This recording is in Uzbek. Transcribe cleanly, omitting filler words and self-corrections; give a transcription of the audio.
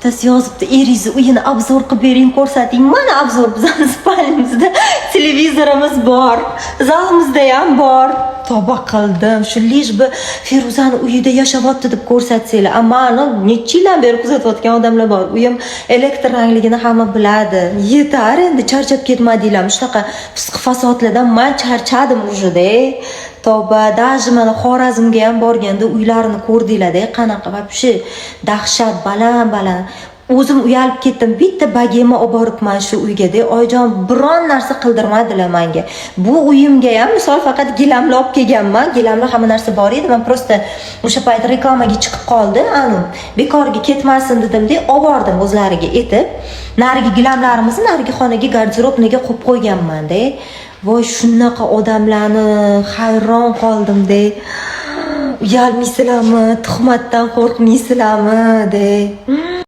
bittasi yozibdi, eringizni uyini obzor qilib bering, ko'rsating. Mana obzor, bizning spalnyamizda televizorimiz bor, zalimizda ham bor. Tavba qildim, shu lishbi Feruzani uyida yashayapti deb ko'rsatsanglar. Ammo necha yildan beri kuzatayotgan odamlar bor. Uyim elektr rangligini hamma biladi. Yetar endi, charchab ketmadinglarmi? Shunaqa fisq fasodlardan men charchadim ujida. Tavba, даже mana Xorazmga ham borganda uylarini ko'rdinglar-da, qanaqa vobshe dahshat, baland. O'zim uyalib ketdim. Bitta bagema olib boribman shu uyga-da. Oyjon biron narsa qildirmadilar menga. Bu uyimga ham misol faqat gilamlar olib kelganman. Gilamlar hamma narsa bor edi. Men prosta o'sha payt reklamaga chiqib qoldi. Bekorga ketmasin dedim-da, olib bordim o'zlariga etib. Narigi gilamlarimizni narigi xonaga garderobniga qo'yib qo'yganman-da. Voy, shunaqa odamlarni hayron qoldim-da. Uyalmaysizlarmi? Tuhmatdan qo'rqmaysizlarmi? de.